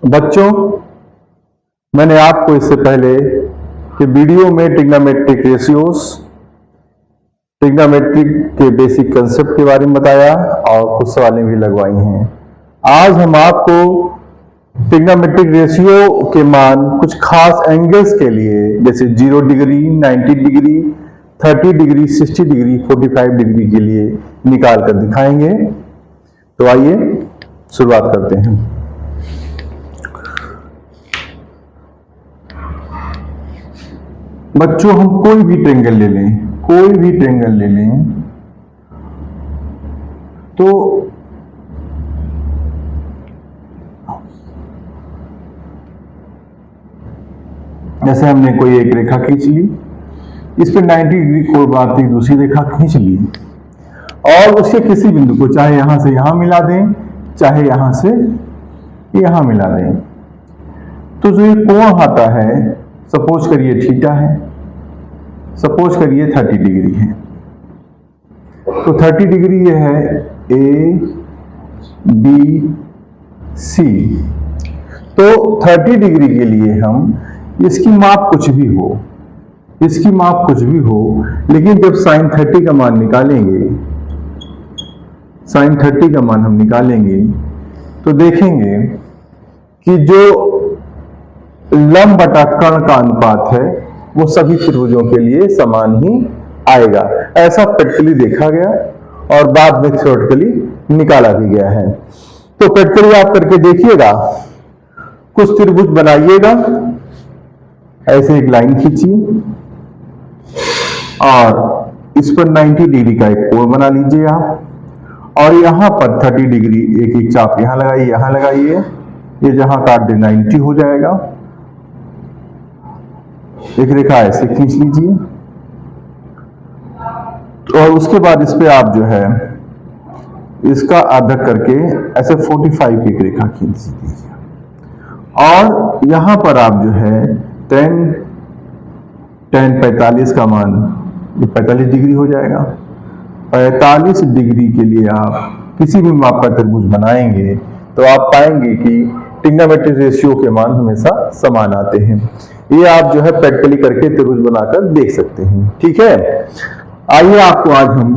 बच्चों, मैंने आपको इससे पहले के वीडियो में ट्रिग्नोमेट्रिक रेशियोज, ट्रिग्नोमेट्रिक के बेसिक कंसेप्ट के बारे में बताया और कुछ सवालें भी लगवाई हैं। आज हम आपको ट्रिग्नोमेट्रिक रेशियो के मान कुछ खास एंगल्स के लिए, जैसे 0 degree, 90 degree, 30 degree, 60 degree, 45 degree के लिए निकाल कर दिखाएंगे। तो आइए शुरुआत करते हैं। बच्चों, हम कोई भी ट्रायंगल ले लें, कोई भी ट्रायंगल ले लें, तो जैसे हमने कोई एक रेखा खींच ली, इस पर 90 डिग्री कोण बनाती दूसरी रेखा खींच ली और उसके किसी बिंदु को चाहे यहां से यहां मिला दें, चाहे यहां से यहां मिला दें, तो जो ये कोण आता है, सपोज करिए थीटा है, सपोज करिए 30 डिग्री है, तो 30 डिग्री ये है ए बी सी। तो 30 डिग्री के लिए हम इसकी माप कुछ भी हो, इसकी माप कुछ भी हो, लेकिन जब sin 30 का मान निकालेंगे, sin 30 का मान हम निकालेंगे, तो देखेंगे कि जो लंब बटा कर्ण का अनुपात है वो सभी त्रिभुजों के लिए समान ही आएगा। ऐसा प्रैक्टिकली देखा गया और बाद में थ्योरेटिकली निकाला भी गया है। तो प्रैक्टिकली आप करके देखिएगा, कुछ त्रिभुज बनाइएगा, ऐसे एक लाइन खींचिए और इस पर 90 डिग्री का एक कोण बना लीजिए आप, और यहां पर 30 डिग्री एक चाप यहां लगाइए, यहां लगाइए, ये जहां काट दे 90 हो जाएगा। एक रेखा ऐसे खींच लीजिए और उसके बाद इस पे आप जो है इसका आधा करके ऐसे 45 की एक रेखा खींच दीजिए और यहां पर आप जो है tan 45 का मान, ये 45 डिग्री हो जाएगा। 45 डिग्री के लिए आप किसी भी माप का त्रिभुज बनाएंगे तो आप पाएंगे कि ट्रिग्नोमेट्रिक रेशियो के मान हमेशा समान आते हैं। ये आप जो है प्रैक्टिकली करके त्रिभुज बनाकर देख सकते हैं। ठीक है, आइए आपको आज हम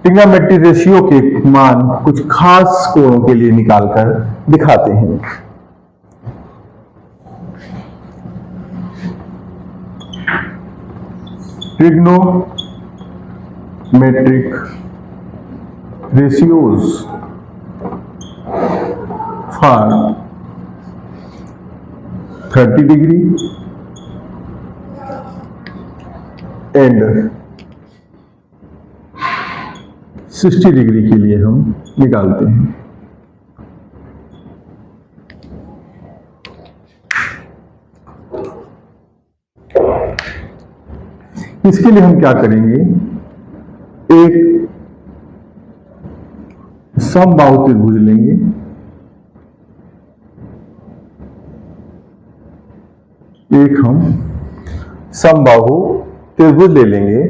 ट्रिग्नोमेट्रिक रेशियो के मान कुछ खास कोणों के लिए निकालकर दिखाते हैं। Trigonometric ratios for 30 degree and 60 degree के लिए हम निकालते हैं। इसके लिए हम क्या करेंगे, एक समबाहु त्रिभुज लेंगे, एक हम समबाहु त्रिभुज ले लेंगे।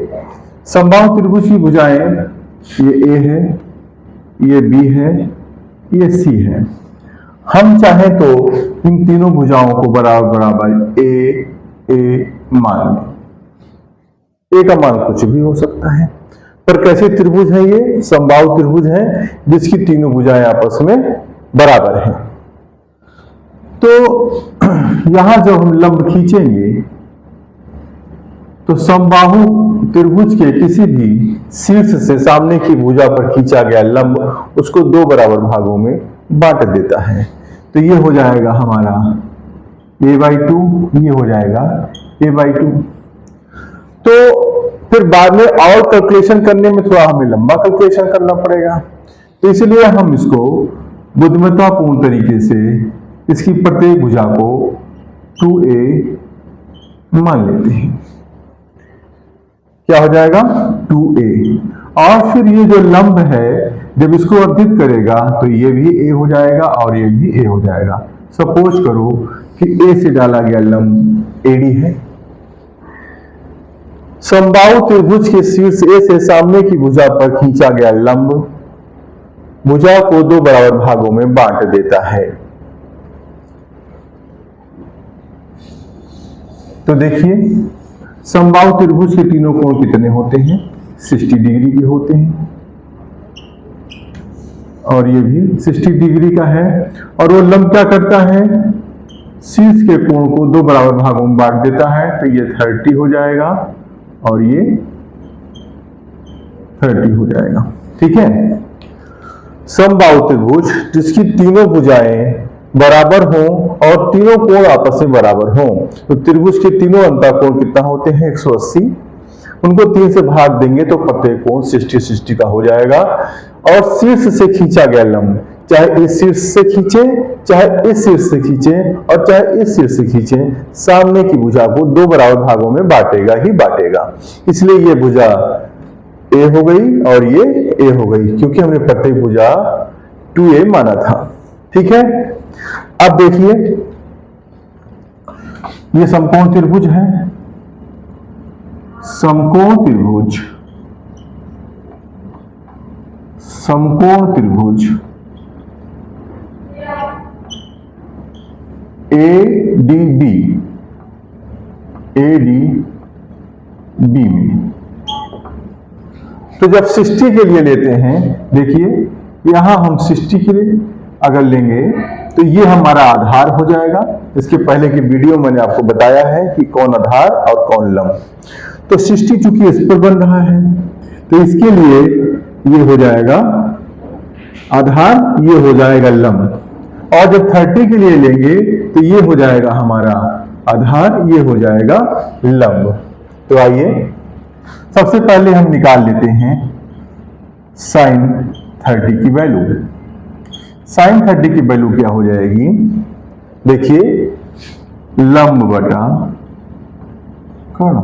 समबाहु त्रिभुज की भुजाएं ये ए है, ये बी है, ये सी है। हम चाहें तो इन तीनों भुजाओं को बराबर बराबर ए मान लें। ए का मान कुछ भी हो सकता है, पर कैसे त्रिभुज है ये? समबाहु त्रिभुज है जिसकी तीनों भुजाएं आपस में बराबर हैं। तो यहां जब हम लंब खींचेंगे तो समबाहु त्रिभुज के किसी भी शीर्ष से सामने की भुजा पर खींचा गया लंब उसको दो बराबर भागों में बांट देता है। तो ये हो जाएगा हमारा a/2, ये हो जाएगा a/2। तो फिर बाद में और कैलकुलेशन करने में थोड़ा हमें लंबा कैलकुलेशन करना पड़ेगा, तो इसलिए हम इसको बुद्धिमत्तापूर्ण तरीके से इसकी प्रत्येक भुजा को 2a मान लेते हैं। क्या हो जाएगा? 2a। और फिर ये जो लंब है जब इसको अर्धित करेगा तो ये भी a हो जाएगा और ये भी a हो जाएगा। सपोज करो कि a से डाला गया लंब AD है, समबाहु त्रिभुज के शीर्ष ए से सामने की भुजा पर खींचा गया लंब भुजा को दो बराबर भागों में बांट देता है। तो देखिए समबाहु त्रिभुज के तीनों कोण कितने होते हैं? 60 डिग्री के होते हैं, और ये भी 60 डिग्री का है। और वो लंब क्या करता है? शीर्ष के कोण को दो बराबर भागों में बांट देता है। तो ये 30 हो जाएगा और ये 30 हो जाएगा। ठीक है। समबाहु त्रिभुज जिसकी तीनों भुजाएं बराबर हों और तीनों कोण आपस में बराबर हों, तो त्रिभुज के तीनों अंतःकोण कितना होते हैं? 180। उनको 3 से भाग देंगे तो प्रत्येक कोण 60-60 का हो जाएगा। और शीर्ष से खींचा गया लंब, चाहे इस शीर्ष से खींचे, चाहे इस शीर्ष से खींचे, और चाहे इस शीर्ष से खींचे, सामने की भुजा को दो बराबर भागों में बांटेगा ही बांटेगा। इसलिए ये भुजा ए हो गई और ये ए हो गई, क्योंकि हमने प्रत्येक भुजा 2a माना था। ठीक है। अब देखिए ये समकोण त्रिभुज है। समकोण त्रिभुज, समकोण त्रिभुज ADB, ADB में तो जब 60 के लिए लेते हैं, देखिए यहां हम 60 के लिए अगर लेंगे तो ये हमारा आधार हो जाएगा। इसके पहले की वीडियो मैंने आपको बताया है कि कौन आधार और कौन लंब। तो 60 चूंकि इस पर बन रहा है तो इसके लिए ये हो जाएगा आधार, ये हो जाएगा लंब। और जब 30 के लिए लेंगे तो ये हो जाएगा हमारा आधार, ये हो जाएगा लंब। तो आइए सबसे पहले हम निकाल लेते हैं sin 30 की वैल्यू। sin 30 की वैल्यू क्या हो जाएगी? देखिए लंब बटा कर्ण,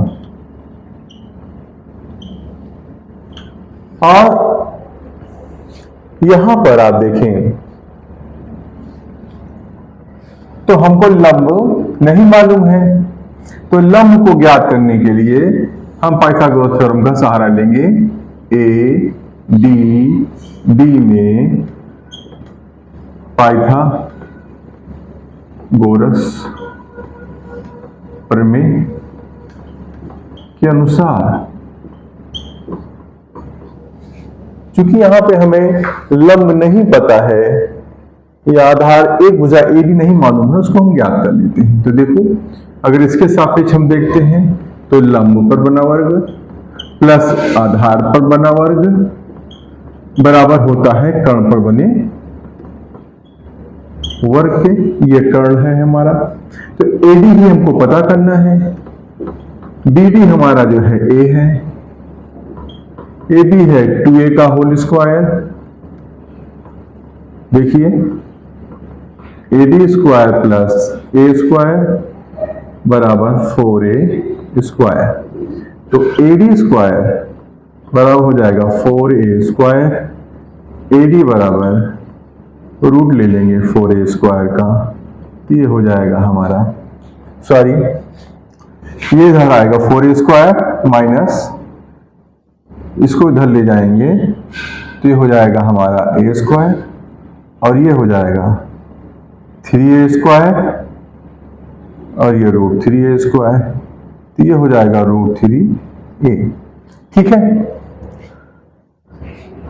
और यहां पर आप देखें तो हमको लंब नहीं मालूम है, तो लंब को ज्ञात करने के लिए हम पाइथागोरस थ्योरम का सहारा लेंगे। ए डी बी में पाइथागोरस प्रमेय के अनुसार, क्योंकि यहां पे हमें लंब नहीं पता है या आधार एक भुजा एडी नहीं मालूम है, उसको हम ज्ञात कर लेते हैं। तो देखो अगर इसके सापेक्ष हम देखते हैं तो लंब पर बना वर्ग प्लस आधार पर बना वर्ग बराबर होता है कर्ण पर बने वर्ग के। ये कर्ण है हमारा। तो एडी ही हमको पता करना है, बीडी हमारा जो है ए है, एबी है 2a का होल स्क्वायर। देखिए एडी स्क्वायर प्लस ए स्क्वायर बराबर 4a स्क्वायर। तो एडी स्क्वायर बराबर हो जाएगा 4a स्क्वायर, एडी बराबर रूट ले लेंगे 4a स्क्वायर का, तो ये हो जाएगा हमारा, सॉरी ये इधर आएगा 4a स्क्वायर माइनस इसको इधर ले जाएंगे तो ये हो जाएगा हमारा a स्क्वायर, और ये हो जाएगा 3a स्क्वायर, और ये रूट 3a स्क्वायर, तो ये हो जाएगा रूट 3a। ठीक है।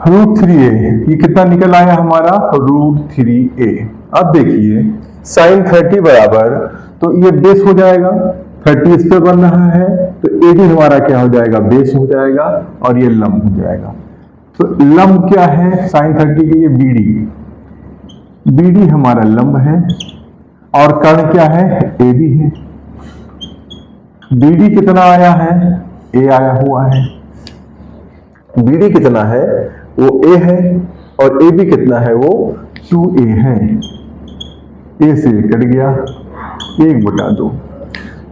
रूट 3a ये कितना निकल आया हमारा? Root 3a। अब देखिए sin 30 बराबर, तो ये बेस हो जाएगा, 30 इस पे बन रहा है तो एडी हमारा क्या हो जाएगा? बेस हो जाएगा, और ये लंब हो जाएगा। तो लंब क्या है sin 30 के लिए? बीडी, बीडी हमारा लंब है, और कर्ण क्या है? ए बी है। बीडी कितना आया है? ए आया हुआ है। बीडी कितना है? वो ए है, और ए बी कितना है? वो 2a है। ए से कट गया 1/2।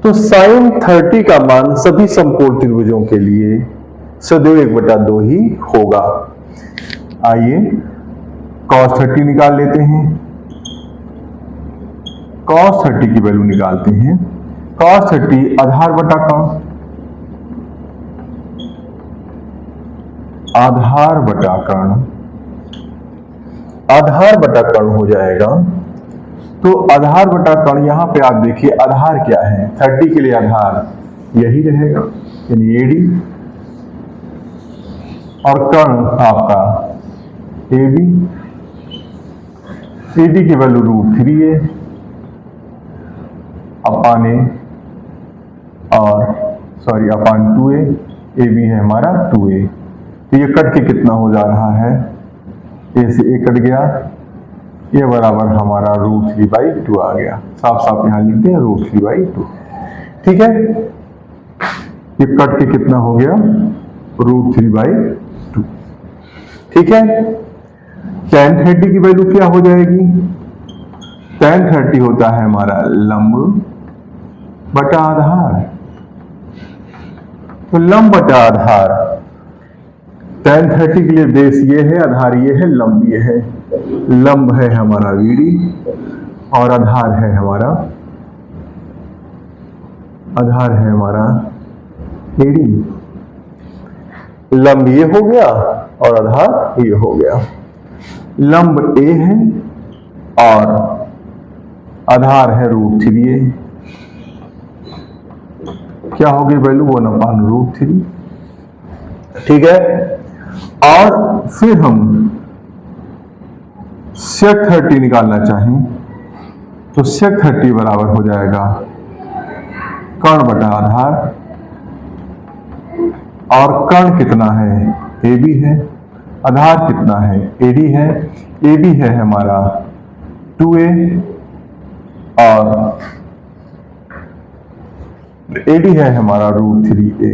तो sin 30 का मान सभी समकोण त्रिभुजों के लिए सदैव 1/2 ही होगा। आइए cos 30 निकाल लेते हैं। cos 30 की वैल्यू निकालते हैं। cos 30 आधार बटा कर्ण, आधार बटा कर्ण आधार बटा कर्ण हो जाएगा। तो आधार बटा कर्ण, यहां पे आप देखिए आधार क्या है, 30 के लिए आधार यही रहेगा, यानी एडी, और कर्ण आपका AB, एडी की वैल्यू √3 है अपान ए, और सॉरी अपान 2a, AB है हमारा 2a। तो ये कट के कितना हो जा रहा है, ए से ए कट गया, ये बराबर हमारा √3/2 आ गया। साफ साफ यहां लिख दें √3/2। ठीक है, ये कट के कितना हो गया, √3/2। ठीक है, tan 30 की वैल्यू क्या हो जाएगी, tan 30 होता है हमारा लंब बटा आधार। तो लंब बटा आधार, tan 30 के लिए बेस ये है, आधार ये है, लंब ये है। लंब है हमारा VD और आधार है हमारा AD। लंब ये हो गया और आधार ये हो गया। लंब A है और आधार है √3a। क्या होगी वैल्यू, 1/√3। ठीक है, और फिर हम sec 30 निकालना चाहें तो sec 30 बराबर हो जाएगा कर्ण बटा आधार, और कर्ण कितना है, AB है, आधार कितना है, AD है। AB है हमारा 2a और AD है हमारा √3a,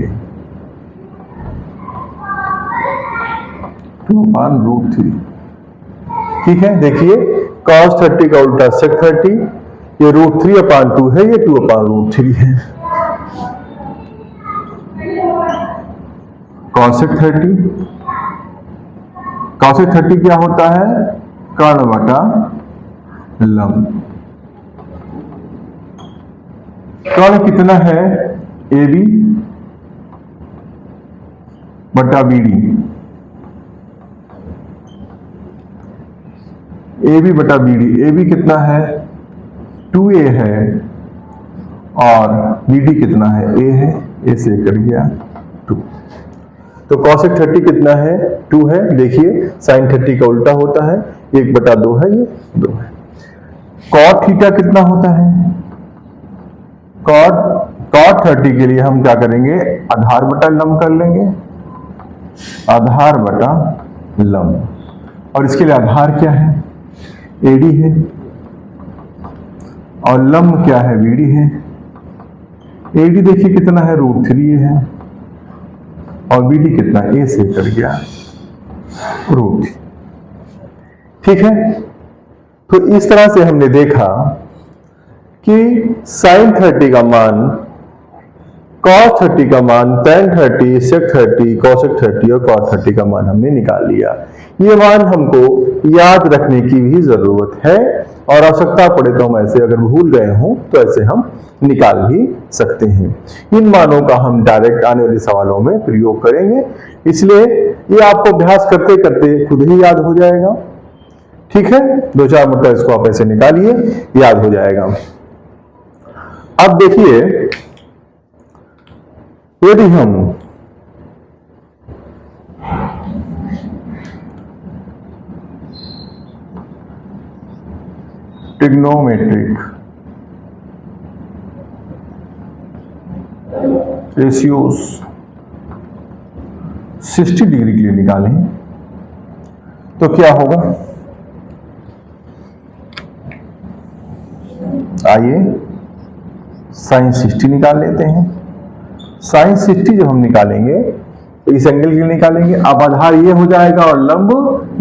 2/√3। ठीक है, देखिए cos 30 का उल्टा sec 30, ये √3/2 है, ये 2/√3 है। cosec 30 क्या होता है, कर्ण बटा लंब। कर्ण कितना है, AB बटा BD, AB बटा BD। AB कितना है, 2a है, और BD कितना है, A है, A से कट गया 2। तो cosec 30 कितना है, 2 है। देखिए sin 30 का उल्टा होता है, 1/2 है, ये 2 है। cot थीटा कितना होता है, cot 30 के लिए हम क्या करेंगे, आधार बटा लंब कर लेंगे, आधार बटा लंब। और इसके लिए आधार क्या है, AD है, और लंब क्या है, BD है। AD देखिए कितना है, √3 है, और BD कितना, A से कट गया √3। ठीक है, तो इस तरह से हमने देखा कि sin 30 का मान, cos 30 का मान, tan 30, sec 30, cosec 30 और cot 30 का मान हमने निकाल लिया। ये मान हमको याद रखने की भी जरूरत है, और आवश्यकता पड़े तो हम ऐसे, अगर भूल गए हों तो ऐसे हम निकाल भी सकते हैं। इन मानों का हम डायरेक्ट आने वाले सवालों में प्रयोग करेंगे, इसलिए ये आपको अभ्यास करते करते खुद ही याद हो जाएगा। ठीक है, 2-4 मिनट इसको आप ऐसे निकालिए, याद हो जाएगा। अब देखिए, यदि हम ट्रिग्नोमेट्रिक रेशियोज 60 डिग्री के लिए निकालें तो क्या होगा, आइए sin 60 निकाल लेते हैं। sin 60 जब हम निकालेंगे तो इस एंगल के लिए निकालेंगे। अब आधार ये हो जाएगा और लंब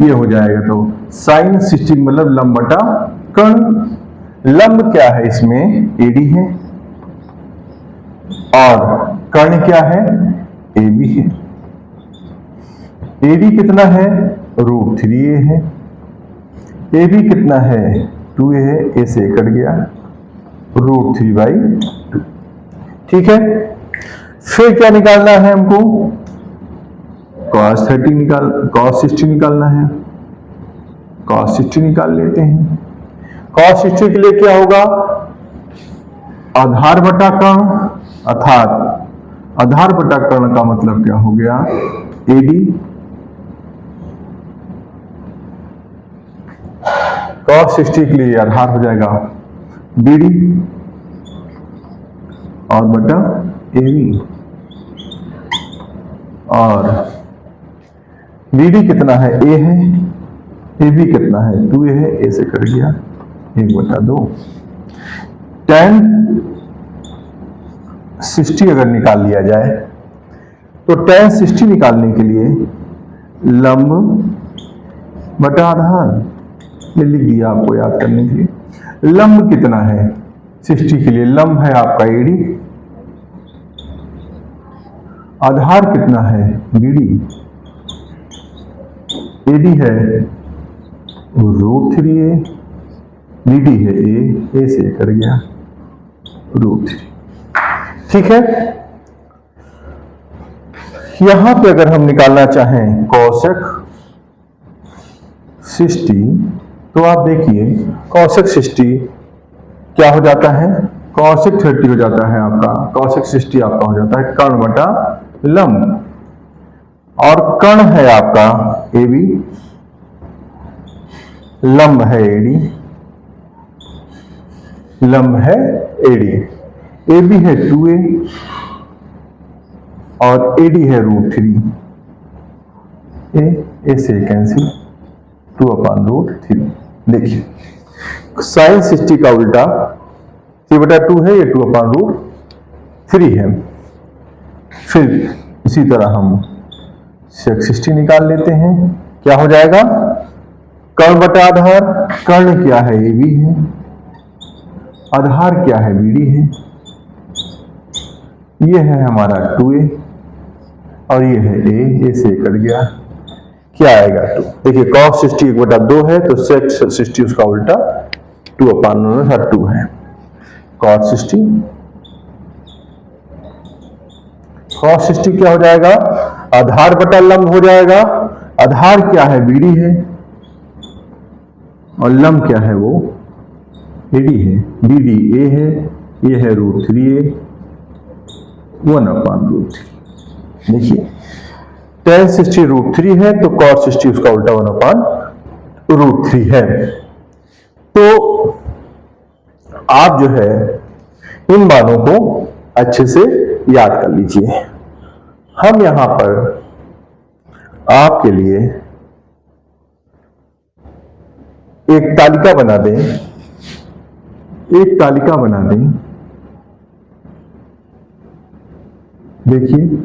ये हो जाएगा, तो sin 60 मतलब लंब बटा कर्ण। लंब क्या है इसमें, AD है, और कर्ण क्या है, AB है। AD कितना है, √3a है, AB कितना है, 2a है, A से कट गया √3/2। ठीक है, फिर क्या निकालना है हमको, cos 60 निकालना है। cos 60 निकाल लेते हैं। cos 60 के लिए क्या होगा, आधार बटा कर्ण, अर्थात आधार बटा कर्ण का मतलब क्या हो गया, AD। cos 60 के लिए आधार हो जाएगा BD और बटा AB, और BD कितना है, A है, AB कितना है, 2A है, A से कट गया 1/2। tan 60 अगर निकाल लिया जाए तो tan 60 निकालने के लिए लंब बटा आधार, ये लिख दिया आपको याद करने के लिए। लंब कितना है 60 के लिए, लंब है आपका AD, आधार कितना है BD, AD है √3A, BD है A से कर गया √3। ठीक है, यहां पे अगर हम निकालना चाहें cosec 60, तो आप देखिए cosec 60 क्या हो जाता है, cosec 30 हो जाता है आपका, cosec 60 आपका हो जाता है कर्ण बटा लंब, और कर्ण है आपका AB, लंब है AD, लंब है AD, AB है 2A और AD है √3, A से कैंसिल 2/√3। देखिए sin 60 का उल्टा 3/2 है, ये 2/√3 है। फिर इसी तरह हम sec 60 निकाल लेते हैं, क्या हो जाएगा, कर्ण बटा आधार, कर्ण क्या है AB है, आधार क्या है BD है, ये है हमारा 2A और ये है A से कट गया, क्या आएगा 2। देखिए cos 60 1/2 है तो sec 60 उसका उल्टा 2/2 है। cos 60 क्या हो जाएगा, आधार बटा लंब हो जाएगा, आधार क्या है BD है और लंब क्या है वो AD है, BD A है, ये है √3A 1/√3। देखिए tan 60 √3 है तो cos 60 उसका उल्टा 1/√3 है। तो आप जो है इन मानों को अच्छे से याद कर लीजिए। हम यहां पर आपके लिए एक तालिका बना दें, एक तालिका बना दें। देखिए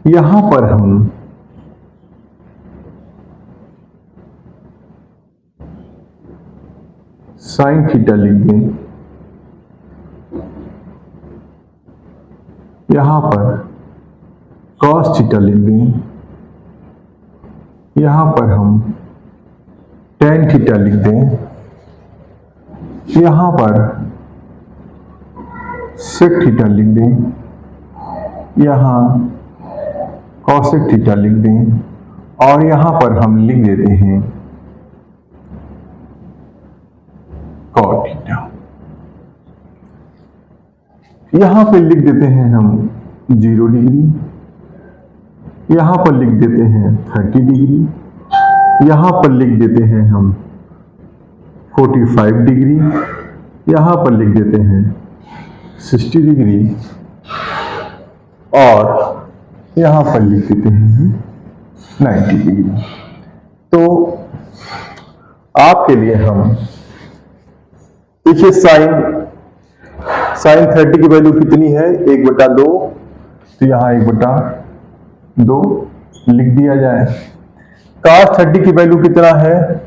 यहां पर हम sin थीटा लिख दें, यहां पर cos थीटा लिख दें, यहां पर हम tan थीटा लिख दें, यहां पर sec थीटा लिख दें, यहां cosec थीटा लिख दें, और यहां पर हम लिख देते हैं cot थीटा। यहां पे लिख देते हैं हम 0 डिग्री, यहां पर लिख देते हैं 30 डिग्री, यहां पर लिख देते हैं हम 45 डिग्री, यहां पर लिख देते हैं 60 डिग्री, और यहां पर लिख देते हैं 90 डिग्री। तो आपके लिए हम देखिए साइन 30 की वैल्यू कितनी है, 1/2, तो यहां 1/2 लिख दिया जाए। cos 30 की वैल्यू कितना है,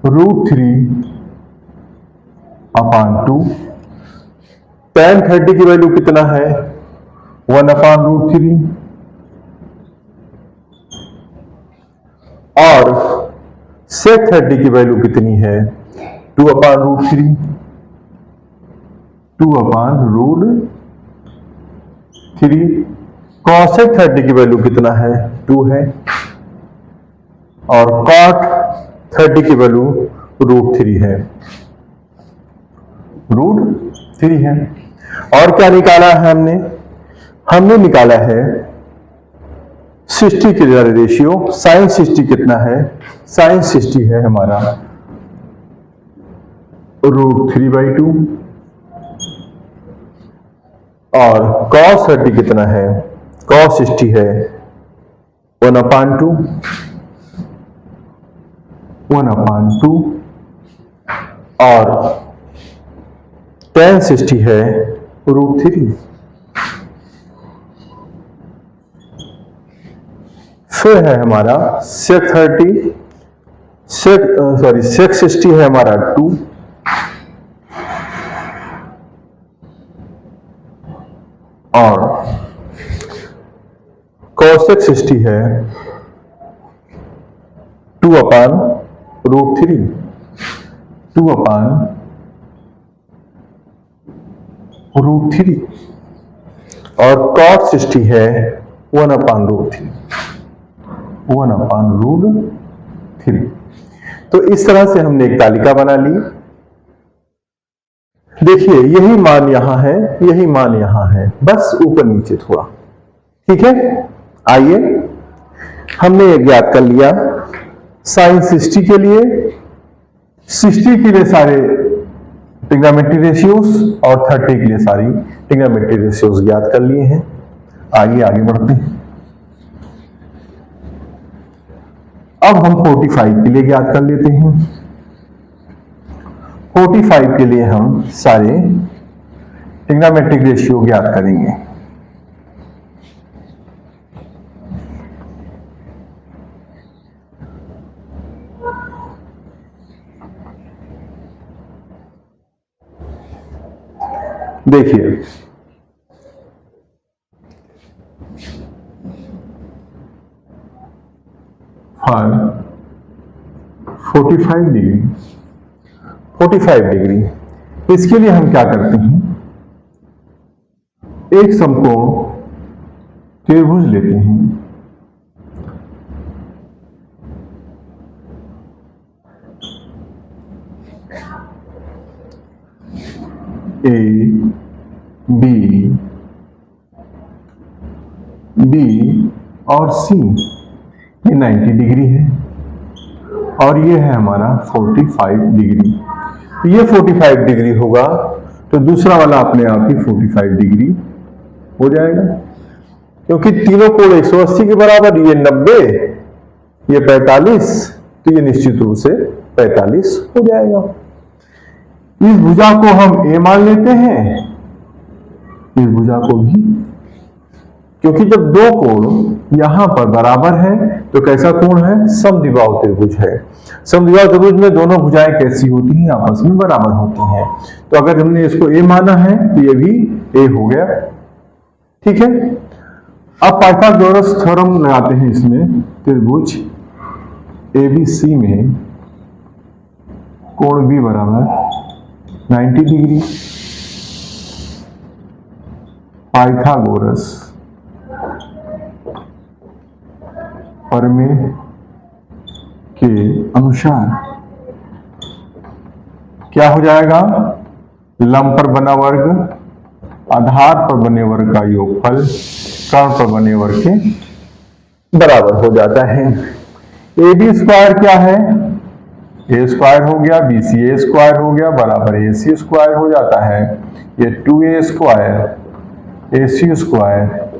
√3/2। tan 30 की वैल्यू कितना है, 1/√3, और sec 30 की वैल्यू कितनी है, 2/√3, 2/√3। cosec 30 की वैल्यू कितना है? 2 है। और cot 30 की वैल्यू √3 है, √3 है। और क्या निकाला है हमने? हमने निकाला है 60 के लिए रेशियो। sin 60 कितना है? sin 60 है हमारा √3/2। और cos 30 कितना है? cos 60 है 1/2, 1/2। और tan 60 है √3। फिर है हमारा sec 60 है हमारा 2। और cosec 60 है 2/√3, 2/√3। और cot 60 है 1/√3, 1/√3। तो इस तरह से हमने एक तालिका बना ली। देखिए यही मान यहां है, यही मान यहां है, बस ऊपर नीचे थोड़ा। ठीक है, आइए हमने ये ज्ञात कर लिया sin 60 के लिए, 60 के लिए सारे ट्रिग्नोमेट्रिक रेशियोज और 30 के लिए सारी ट्रिग्नोमेट्रिक रेशियोज ज्ञात कर लिए हैं। आइए आगे बढ़ते हैं। अब हम 45 के लिए ज्ञात कर लेते हैं। 45 के लिए हम सारे ट्रिग्नोमेट्रिक रेशियो ज्ञात करेंगे। देखिए फॉर 45 डिग्री, 45 डिग्री, इसके लिए हम क्या करते हैं? एक समकोण त्रिभुज लेते हैं। ए बी और सी, ये 90 डिग्री है और ये है हमारा 45 डिग्री। ये 45 डिग्री होगा तो दूसरा वाला अपने आप ही 45 डिग्री हो जाएगा, क्योंकि तीनों कोण 180 के बराबर, ये 90, ये 45, तो ये निश्चित रूप से 45 हो जाएगा। इस भुजा को हम ए मान लेते हैं, इस भुजा को भी, क्योंकि जब दो कोण यहां पर बराबर है तो कैसा कोण है? समद्विबाहु त्रिभुज है। समद्विबाहु त्रिभुज में दोनों भुजाएं कैसी होती हैं? आपस में बराबर होती हैं। तो अगर हमने इसको ए माना है तो ये भी ए हो गया। ठीक है, अब पाइथागोरस थ्योरम लगाते हैं इसमें। त्रिभुज एबीसी में कोण बी बराबर 90 डिग्री। पाइथागोरस प्रमेय के अनुसार क्या हो जाएगा? लंब पर बना वर्ग आधार पर बने वर्ग का योगफल कर्ण पर बने वर्ग के बराबर हो जाता है। ए बी स्क्वायर क्या है? ए स्क्वायर हो गया, बी सी ए स्क्वायर हो गया बराबर ए सी स्क्वायर हो जाता है। ये 2a स्क्वायर ए सी स्क्वायर,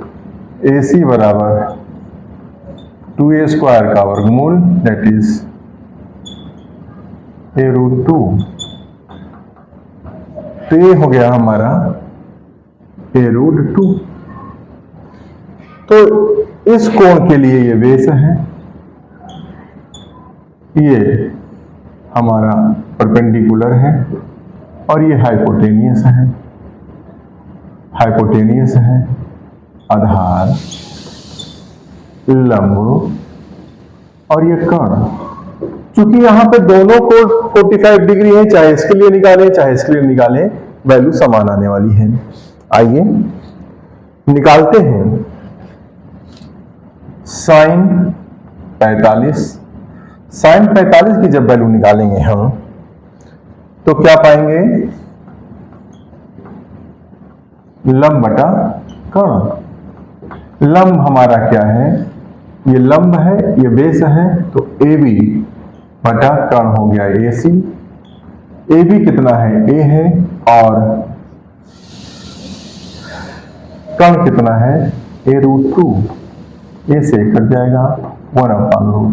ए सी बराबर 2a स्क्वायर का वर्गमूल, दैट इज a√2। तो ये हो गया हमारा a√2। तो इस कोण के लिए ये बेस है, ये हमारा परपेंडिकुलर है और ये हाइपोटेनियस है, हाइपोटेनियस है। आधार, लंब और ये कर्ण क्योंकि यहां पे दोनों को 45 डिग्री है, चाहे इसके लिए निकालें चाहे इसके लिए निकालें, वैल्यू समान आने वाली है। आइए निकालते हैं साइन 45। साइन 45 की जब वैल्यू निकालेंगे हम तो क्या पाएंगे, लंब बटा कर्ण। लंब हमारा क्या है, ये लंब है, ये बेस है, तो ए बी बटा कर्ण हो गया ए सी। ए बी कितना है, ए है, और कर्ण कितना है, ए रूट 2। ए से कट जाएगा 1/√2।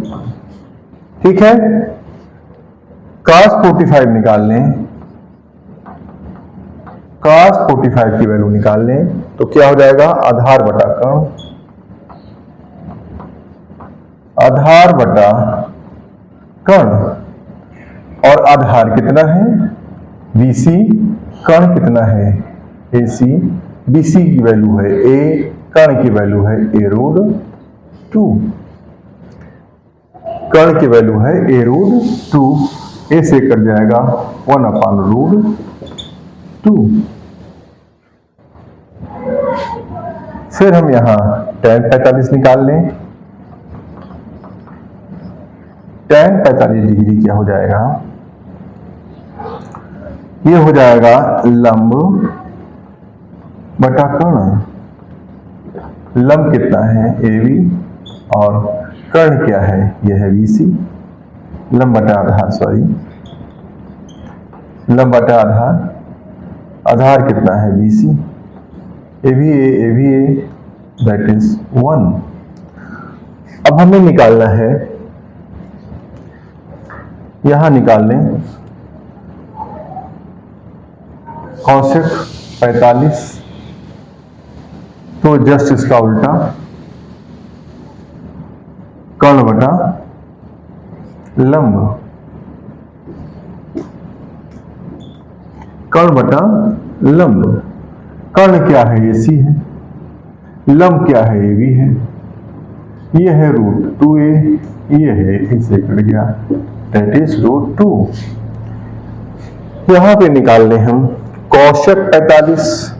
ठीक है, cos 45 निकाल लें, cos 45 की वैल्यू निकाल लें तो क्या हो जाएगा, आधार बटा कर्ण, आधार बटा कर्ण, और आधार कितना है BC, कर्ण कितना है AC। BC की वैल्यू है A, कर्ण की वैल्यू है A√2, कर्ण की वैल्यू है A√2। A से कट जाएगा 1/√2। फिर हम यहां tan 45 निकाल लें। tan 45 डिग्री क्या हो जाएगा, ये हो जाएगा लंब बटा कर्ण। लंब कितना है AB, और कर्ण क्या है, यह है BC। लंब बटा आधार, सॉरी, लंब बटा आधार, आधार कितना है BC, ABA दैट इज 1। अब हमें निकालना है, यहां निकाल लें cosec 45, तो जस्ट इसका उल्टा, कर्ण बटा लंब, कर्ण बटा लंब। कर्ण क्या है, AC है, लंब क्या है, AB है, ये है √2a, ये है इसे कट गया दैट इज √2। यहां पे निकाल लें हम cosec 45,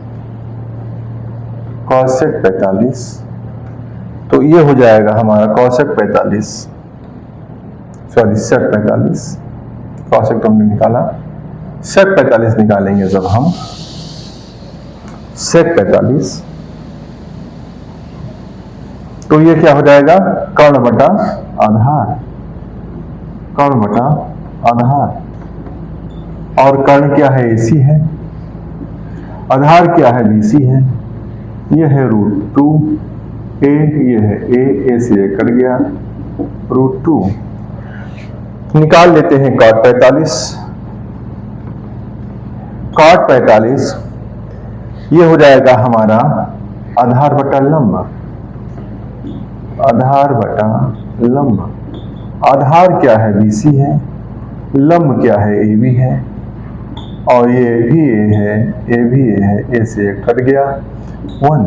cosec 45, तो ये हो जाएगा हमारा cosec 45, सॉरी sec 45, cosec तो हमने निकाला, sec 45 निकालेंगे जब हम, sec 45, तो ये क्या हो जाएगा, कर्ण बटा आधार, कर्ण बटा आधार, और कर्ण क्या है AC है, आधार क्या है BC है, ये है √2a, ये है A से कट गया √2। निकाल लेते हैं cot 45, cot 45 ये हो जाएगा हमारा आधार बटा लंब, आधार बटा लंब। आधार क्या है BC है, लंब क्या है AB है, और ये भी A है, A भी A है, A से कट गया 1।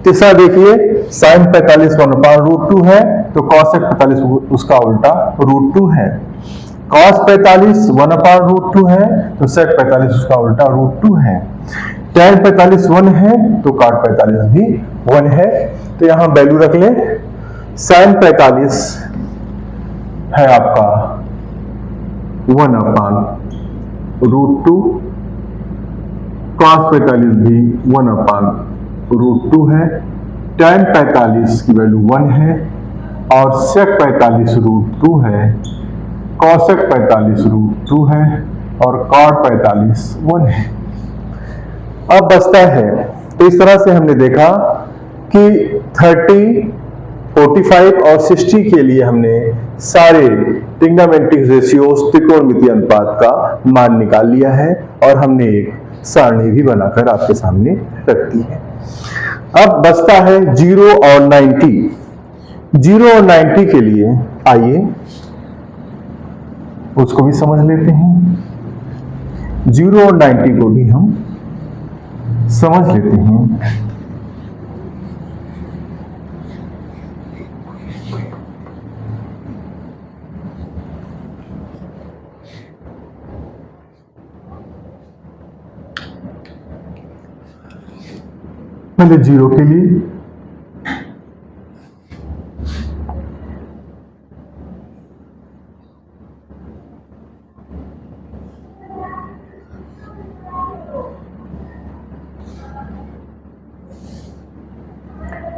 तीसरा देखिए sin 45 1/√2 है, तो cosec 45 उसका उल्टा √2 है। cos 45 1/√2 है, तो sec 45 उसका उल्टा √2 है। tan 45 1 है, तो cot 45 भी 1 है। तो यहां वैल्यू रख लें, sin 45 है आपका 1/√2, cos 45 भी 1/√2 है, tan 45 की वैल्यू 1 है, और sec 45 √2 है, cosec 45 √2 है, और cot 45 1 है। अब बचता है, तो इस तरह से हमने देखा कि 30, 45 और 60 के लिए हमने सारे ट्रिग्नोमेट्रिक रेशियोज, त्रिकोणमितीय अनुपात का मान निकाल लिया है, और हमने एक सारणी भी बनाकर आपके सामने रख दी है। अब बचता है 0 और 90। 0 और 90 के लिए आइए उसको भी समझ लेते हैं। 0 और 90 को भी हम समझ लेते हैं। मतलब 0 के लिए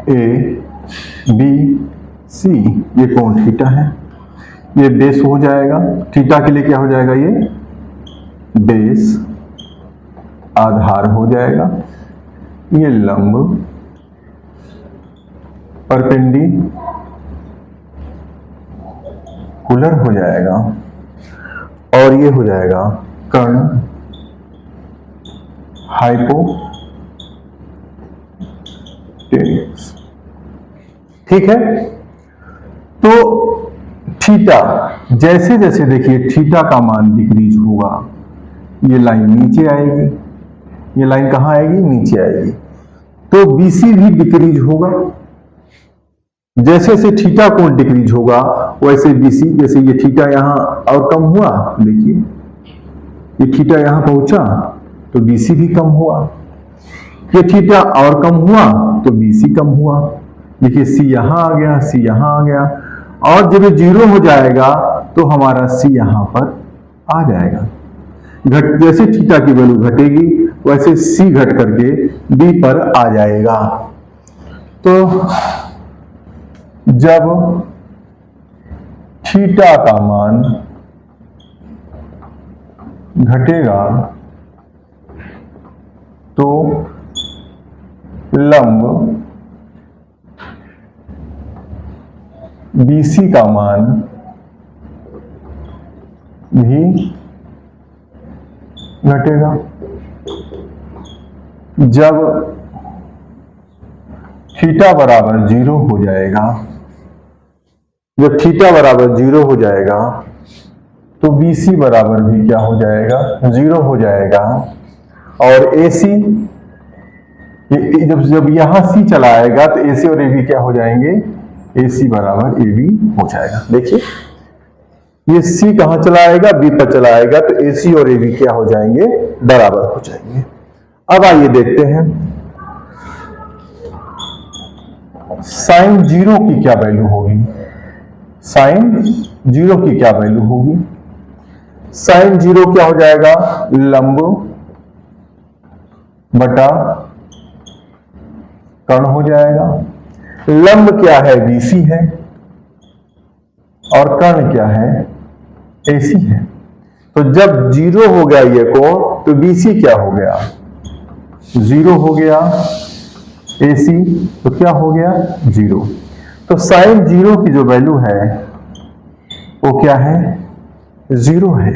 ए बी सी, ये कोण थीटा है, ये बेस हो जाएगा। थीटा के लिए क्या हो जाएगा, ये बेस आधार हो जाएगा, ये लंब परपेंडिकुलर हो जाएगा, और ये हो जाएगा कर्ण हाइपोटेन्यूस। ठीक है। तो थीटा जैसे जैसे देखिए थीटा का मान डिक्रीज होगा, ये लाइन नीचे आएगी, ये लाइन कहां आएगी, नीचे आएगी। तो बीसी भी डिक्रीज होगा, जैसे जैसे थीटा कोण डिक्रीज होगा वैसे बीसी, जैसे ये थीटा यहां और कम हुआ, देखिए ये थीटा यहां पहुंचा तो बीसी भी कम हुआ, ये थीटा और कम हुआ तो बीसी कम हुआ। देखिए सी यहां आ गया, सी यहां आ गया, और जब ये 0 हो जाएगा तो हमारा सी यहां पर आ जाएगा। जैसे थीटा की वैल्यू घटेगी वैसे सी घट करके बी पर आ जाएगा। तो जब थीटा का मान घटेगा तो लंब बीसी का मान भी घटेगा। जब थीटा बराबर 0 हो जाएगा, जब थीटा बराबर 0 हो जाएगा तो बीसी बराबर भी क्या हो जाएगा, 0 हो जाएगा। और एसी जब यहां सी चला आएगा तो एसी और एबी क्या हो जाएंगे, एसी बराबर एबी हो जाएगा। देखिए ये सी कहां चला आएगा, बी पर चला आएगा, तो एसी और एबी क्या हो जाएंगे, बराबर हो जाएंगे। अब आइए देखते हैं साइन 0 की क्या वैल्यू होगी, साइन 0 की क्या वैल्यू होगी। साइन 0 क्या हो जाएगा, लंब बटा कर्ण हो जाएगा। लंब क्या है, बीसी है, और कर्ण क्या है, एसी है। तो जब 0 हो गया ये कोण तो बीसी क्या हो गया, 0 हो गया, एसी तो क्या हो गया, 0। तो साइन 0 की जो वैल्यू है वो क्या है, 0 है।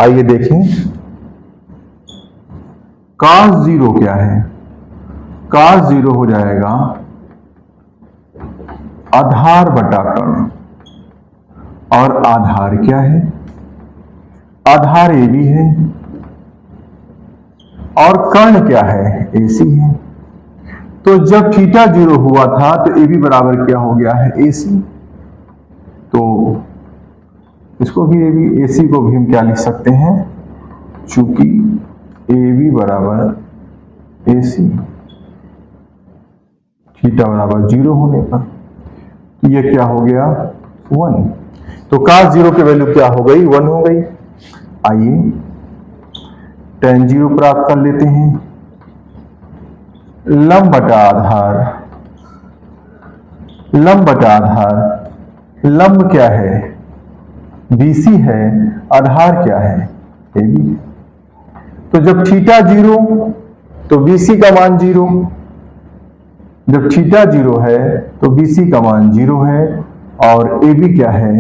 आइए देखें cos 0 क्या है, cos 0 हो जाएगा आधार बटा कर्ण, और आधार क्या है, आधार ए बी है, और कर्ण क्या है, एसी है। तो जब थीटा 0 हुआ था तो ए बी बराबर क्या हो गया है, एसी। तो इसको भी ए बी, एसी को भी हम क्या लिख सकते हैं, चूंकि ए बी बराबर एसी, थीटा बराबर 0 होने पर ये क्या हो गया, 1। तो cos 0 की वैल्यू क्या हो गई, 1 हो गई। आइए tan 0 प्राप्त कर लेते हैं। लंब बटा आधार, लंब बटा आधार, लंब क्या है, बीसी है, आधार क्या है, एबी। तो जब थीटा 0 तो बीसी का मान 0, जब थीटा 0 है तो बीसी का मान 0 है, और एबी क्या है,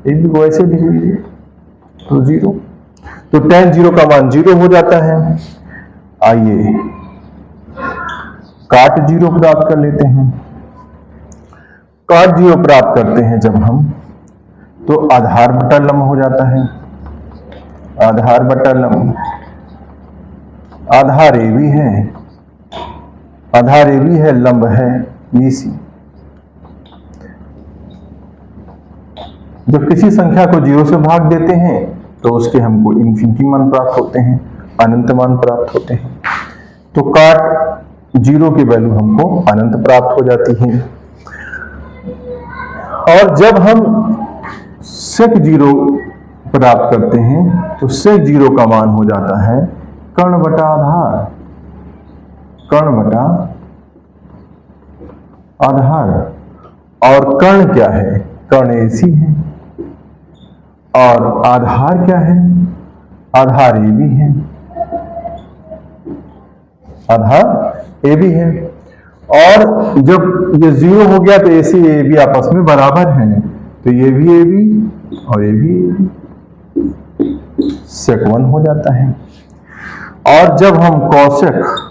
एबी को ऐसे लिख लीजिए तो 0। तो tan 0 का मान 0 हो जाता है। आइए cot 0 प्राप्त कर लेते हैं। cot 0 प्राप्त करते हैं जब हम, तो आधार बटा लंब हो जाता है, आधार बटा लंब, आधार ए बी है, आधार ए बी है, लंब है बीसी। जब किसी संख्या को 0 से भाग देते हैं तो उसके हमको इन्फिनिटी मान प्राप्त होते हैं, अनंत मान प्राप्त होते हैं। तो cot जीरो की वैल्यू हमको अनंत प्राप्त हो जाती है। और जब हम सेक जीरो प्राप्त करते हैं तो सेक जीरो का मान हो जाता है कर्ण बटा आधार, कर्ण बटा आधार। और कर्ण क्या है? कर्ण एसी है। और आधार क्या है? आधार ए बी है, आधार ए बी है। और जब ये जीरो हो गया तो एसी ए बी आपस में बराबर हैं, तो ये भी ए बी और ये भी ए बी, सेक वन हो जाता है। और जब हम कौशिक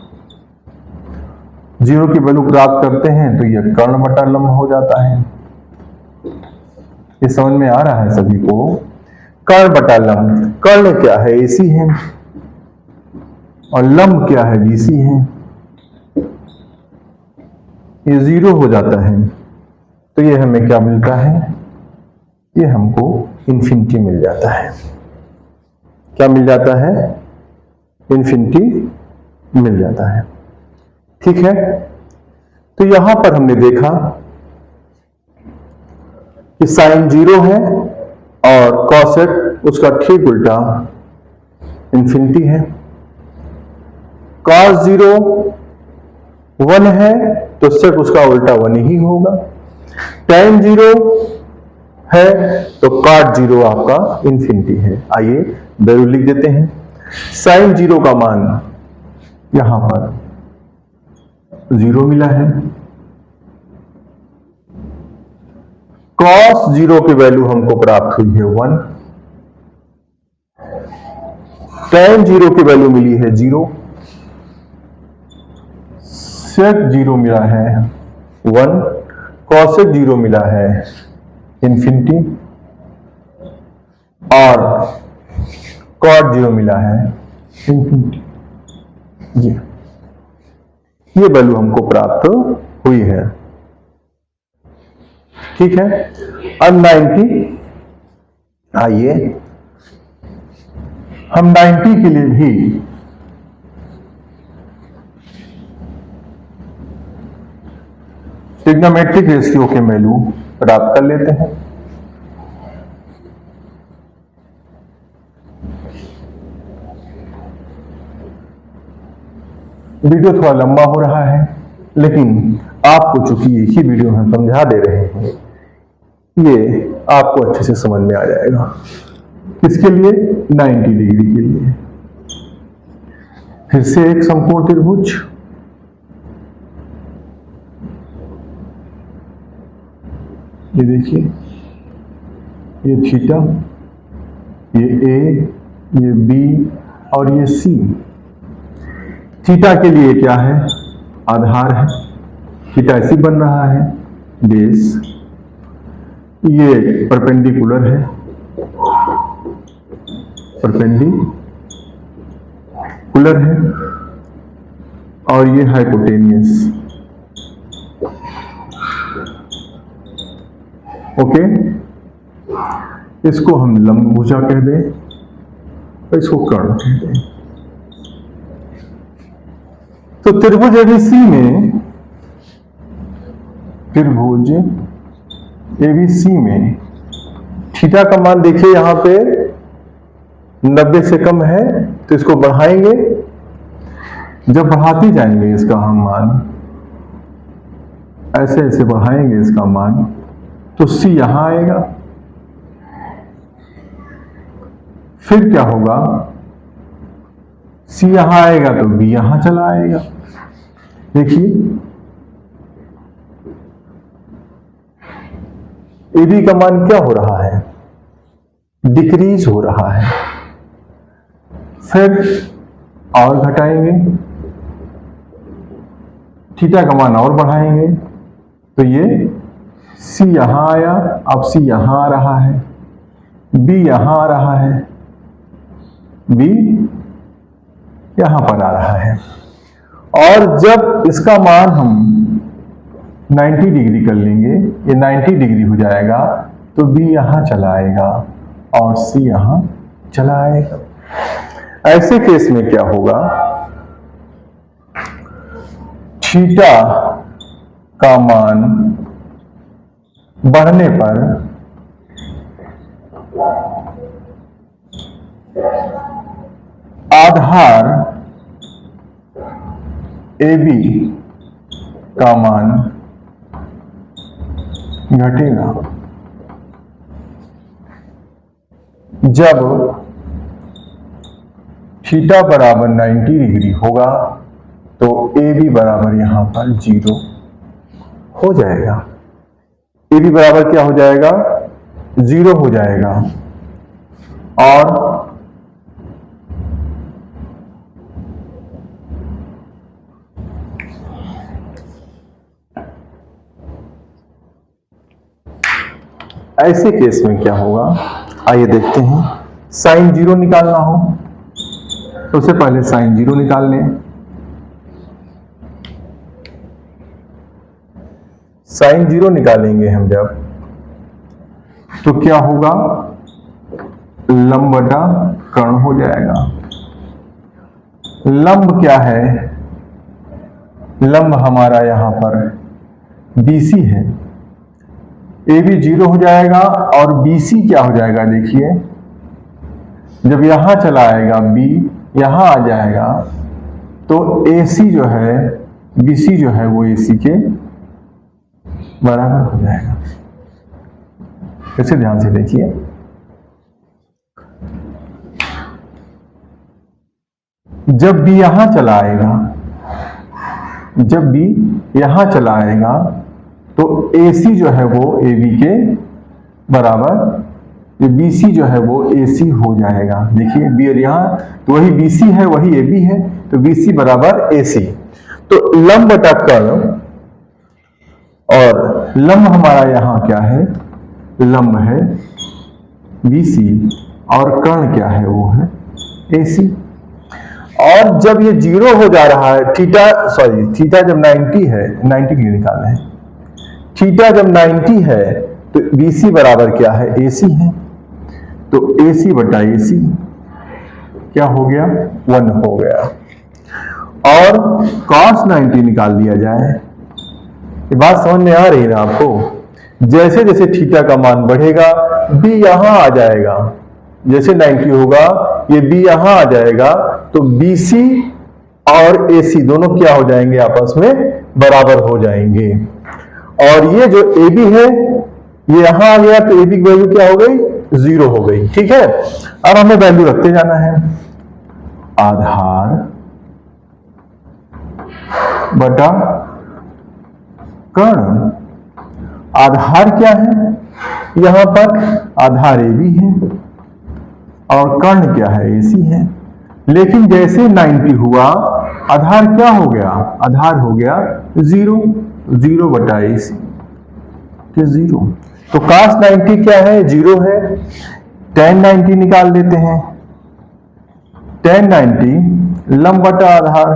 जीरो की वैल्यू प्राप्त करते हैं तो यह कर्ण बटा लंब हो जाता है। ये समझ में आ रहा है सभी को? कर्ण बटा लंब, कर्ण क्या है? एसी है, और लंब क्या है? बीसी है। ये जीरो हो जाता है तो ये हमें क्या मिलता है? ये हमको इन्फिनिटी मिल जाता है। क्या मिल जाता है? इन्फिनिटी मिल जाता है। ठीक है, तो यहां पर हमने देखा कि साइन जीरो है और कॉसेक उसका ठीक उल्टा इन्फिनिटी है। कॉस जीरो वन है तो सेक उसका उल्टा वन ही होगा। tan जीरो है तो कॉट जीरो आपका इन्फिनिटी है। आइए वैल्यू लिख देते हैं। साइन जीरो का मान यहां पर जीरो मिला है। कॉस जीरो की वैल्यू हमको प्राप्त हुई है वन। tan जीरो की वैल्यू मिली है जीरो। सेक जीरो मिला है वन। कॉसेक जीरो मिला है इन्फिनिटी। और कॉट जीरो मिला है इन्फिनिटी। ये वैल्यू हमको प्राप्त हुई है। ठीक है, अब 90, आइए हम 90 के लिए भी ट्रिग्नोमेट्रिक रेशियो के वैल्यू प्राप्त कर लेते हैं। वीडियो थोड़ा लंबा हो रहा है, लेकिन आपको चूंकि एक ही वीडियो में समझा दे रहे हैं, ये आपको अच्छे से समझ में आ जाएगा। किसके लिए? 90 डिग्री के लिए। फिर से एक समकोण त्रिभुज, ये देखिए, ये थीटा, ये ए, ये बी और ये सी। थीटा के लिए क्या है? आधार है, थीटा ऐसी बन रहा है बेस। ये परपेंडिकुलर है, परपेंडिकुलर है। और ये हाइपोटेनियस। ओके, इसको हम लंब भुजा कह दें और इसको कर्ण कह दें। तो त्रिभुज एबीसी में, त्रिभुज एबीसी में थीटा का मान देखिए यहां पे 90 से कम है, तो इसको बढ़ाएंगे। जब बढ़ाते जाएंगे इसका हम मान, ऐसे ऐसे बढ़ाएंगे इसका मान, तो सी यहां आएगा। फिर क्या होगा? सी यहां आएगा तो बी यहां चला आएगा। देखिए, एबी का मान क्या हो रहा है? डिक्रीज हो रहा है। फिर और घटाएंगे, थीटा का मान और बढ़ाएंगे, तो ये सी यहां आया, अब सी यहां आ रहा है, बी यहां आ रहा है, बी यहां पर आ रहा है। और जब इसका मान हम 90 डिग्री कर लेंगे, ये 90 डिग्री हो जाएगा, तो बी यहां चला आएगा और सी यहां चला आएगा। ऐसे केस में क्या होगा? थीटा का मान बढ़ने पर आधार AB का मान घटेगा। जब थीटा बराबर 90 डिग्री होगा तो AB बराबर यहां पर 0 हो जाएगा। AB बराबर क्या हो जाएगा? 0 हो जाएगा। और ऐसे केस में क्या होगा, आइए देखते हैं। साइन 0 निकालना हो तो सबसे पहले साइन 0 निकाल लें। साइन 0 निकालेंगे हम जब, तो क्या होगा? लंब बटा कर्ण हो जाएगा। लंब क्या है? लंब हमारा यहां पर BC है। AB 0 हो जाएगा और BC क्या हो जाएगा? देखिए, जब यहां चला आएगा B यहां आ जाएगा तो AC जो है, BC जो है वो AC के बराबर हो जाएगा। इसे ध्यान से देखिए। जब B यहां चला आएगा, जब B यहां चला आएगा तो AC जो है वो AB के बराबर, ये BC जो है वो AC हो जाएगा। देखिए B और यहाँ तो वही BC है वही AB है, तो BC बराबर AC। तो लंब बटा कर्ण, और लंब हमारा यहाँ क्या है? लंब है BC और कर्ण क्या है? वो है AC। और जब ये 0 हो जा रहा है, थीटा जब 90 है, 90 डिग्री निकालना है। थीटा जब 90 है तो BC बराबर क्या है? AC है। तो AC बटा AC क्या हो गया? 1 हो गया। और cos 90 निकाल दिया जाए। ये बात समझ में आ रही है ना आपको? जैसे जैसे थीटा का मान बढ़ेगा B यहां आ जाएगा। जैसे 90 होगा ये B यहां आ जाएगा तो BC और AC दोनों क्या हो जाएंगे? आपस में बराबर हो जाएंगे। और ये जो AB है ये यहां आ गया तो AB की वैल्यू क्या हो गई? 0 हो गई। ठीक है, अब हमें वैल्यू रखते जाना है। आधार बटा कर्ण। आधार क्या है? यहां पर आधार AB है और कर्ण क्या है? AC है। लेकिन जैसे 90 हुआ आधार क्या हो गया? आधार हो गया 0, 0 बटा AC, 0। तो cos 90 क्या है? 0 है। tan 90 निकाल देते हैं। tan 90 लंब बटा आधार,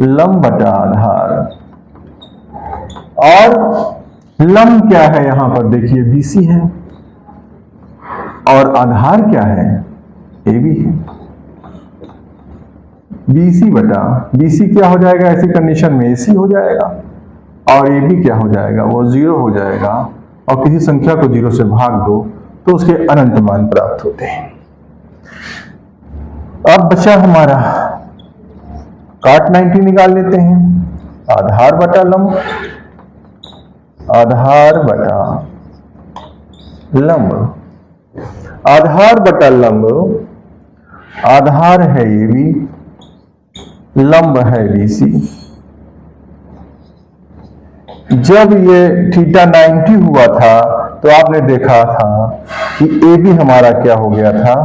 लंब बटा आधार। और लंब क्या है? यहां पर देखिए BC है और आधार क्या है? AB है। BC बटा BC क्या हो जाएगा? ऐसी कंडीशन में AC हो जाएगा और AB क्या हो जाएगा? वो 0 हो जाएगा। और किसी संख्या को 0 से भाग दो तो उसके अनंत मान प्राप्त होते हैं। अब बचा हमारा cot 90 निकाल लेते हैं। आधार बटा लंब, आधार बटा लंब, आधार बटा लंब। आधार है AB, लंब है BC। जब ये थीटा 90 हुआ था तो आपने देखा था कि AB हमारा क्या हो गया था?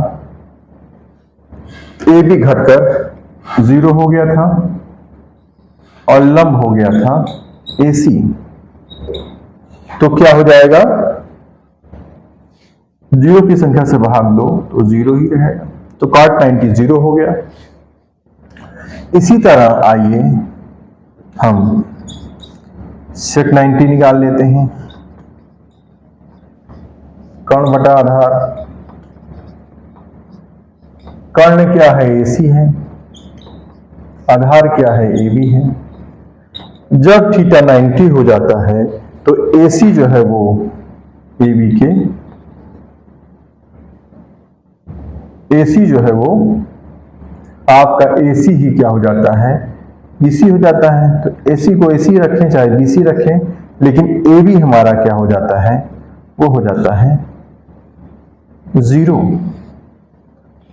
AB घटकर 0 हो गया था और लंब हो गया था AC। तो क्या हो जाएगा? 0 की संख्या से भाग दो तो 0 ही रहेगा। तो cot 90 0 हो गया। इसी तरह आइए हम sec 90 निकाल लेते हैं। कर्ण बटा आधार, कर्ण क्या है? AC है, आधार क्या है? AB है। जब थीटा 90 हो जाता है तो AC जो है वो AB के, AC जो है वो आपका AC ही क्या हो जाता है, BC हो जाता है। तो AC को AC रखें चाहे BC रखें, लेकिन AB हमारा क्या हो जाता है, वो हो जाता है 0।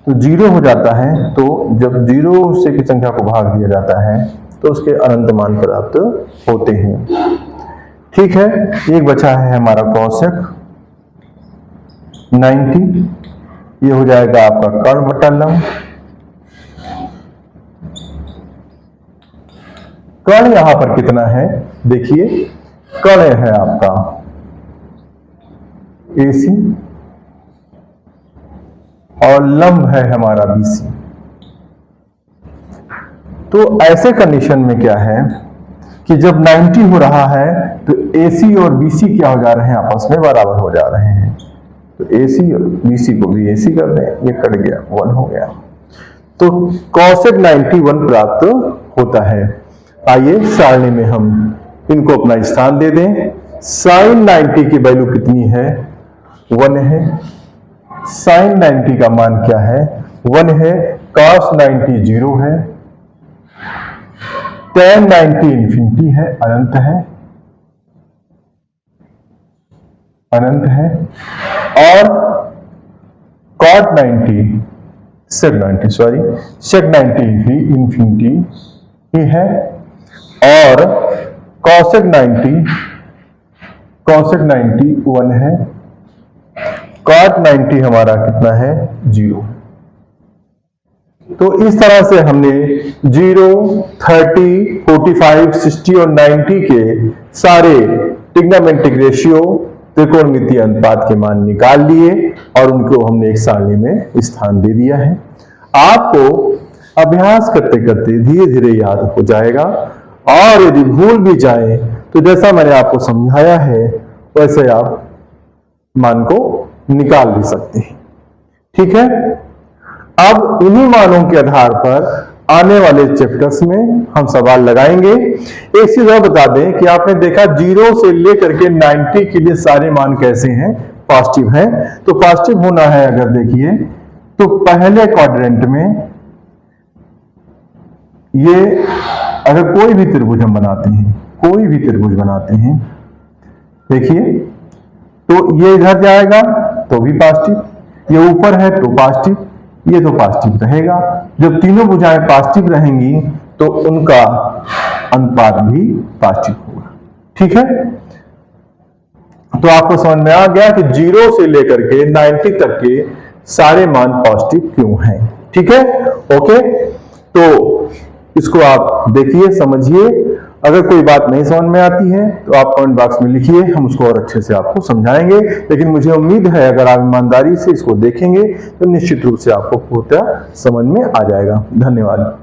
तो 0 हो जाता है, तो जब 0 से की संख्या को भाग दिया जाता है तो उसके अनंत मान प्राप्त होते हैं। ठीक है, एक बचा है हमारा कौशिक 90, ये हो जाएगा आपका कर्ण बटा लंब। कर्ण यहां पर कितना है, देखिए कर्ण है आपका AC और लंब है हमारा BC। तो ऐसे कंडीशन में क्या है कि जब 90 हो रहा है तो AC और BC क्या हो जा रहे हैं, आपस में बराबर हो जा रहे हैं। तो AC और BC को भी AC कर दें, ये कट गया 1 हो गया। तो कौशिक 91 प्राप्त होता है। आइए सारणी में हम इनको अपना स्थान दे दें। साइन 90 की वैल्यू कितनी है, 1 है। साइन 90 का मान क्या है, 1 है। cos 90 0 है। tan 90 इंफिनिटी है, अनंत है, अनंत है। और cot 90 sec 90 सॉरी sec 90 भी इंफिनिटी ही है। और cosec 90 1 है। cot 90 हमारा कितना है, 0। तो इस तरह से हमने 0, 30, 45, 60 और 90 के सारे ट्रिग्नोमेट्रिक रेशियो, त्रिकोणमितीय अनुपात के मान निकाल लिए और उनको हमने एक सारणी में स्थान दे दिया है। आपको अभ्यास करते करते धीरे धीरे याद हो जाएगा, और यदि भूल भी जाए तो जैसा मैंने आपको समझाया है वैसे आप मान को निकाल भी सकते हैं। ठीक है, अब इन्हीं मानों के आधार पर आने वाले चैप्टर्स में हम सवाल लगाएंगे। एक चीज और बता दें कि आपने देखा 0 से लेकर के 90 के लिए सारे मान कैसे हैं, पॉजिटिव हैं। तो पॉजिटिव होना है अगर देखिए तो पहले क्वाड्रेंट में ये अगर कोई भी त्रिभुज हम बनाते हैं, कोई भी त्रिभुज बनाते हैं, देखिए तो ये इधर जाएगा तो भी पॉजिटिव, ये ऊपर है तो पॉजिटिव, ये तो पॉजिटिव रहेगा। जब तीनों भुजाएं पॉजिटिव रहेंगी तो उनका अनुपात भी पॉजिटिव होगा। ठीक है, तो आपको समझ में आ गया कि 0 से लेकर के 90 तक के सारे मान पॉजिटिव क्यों हैं। ठीक है, ओके, तो इसको आप देखिए, समझिए। अगर कोई बात नहीं समझ में आती है तो आप कमेंट बॉक्स में लिखिए, हम उसको और अच्छे से आपको समझाएंगे। लेकिन मुझे उम्मीद है अगर आप ईमानदारी से इसको देखेंगे तो निश्चित रूप से आपको पूर्णतः समझ में आ जाएगा। धन्यवाद।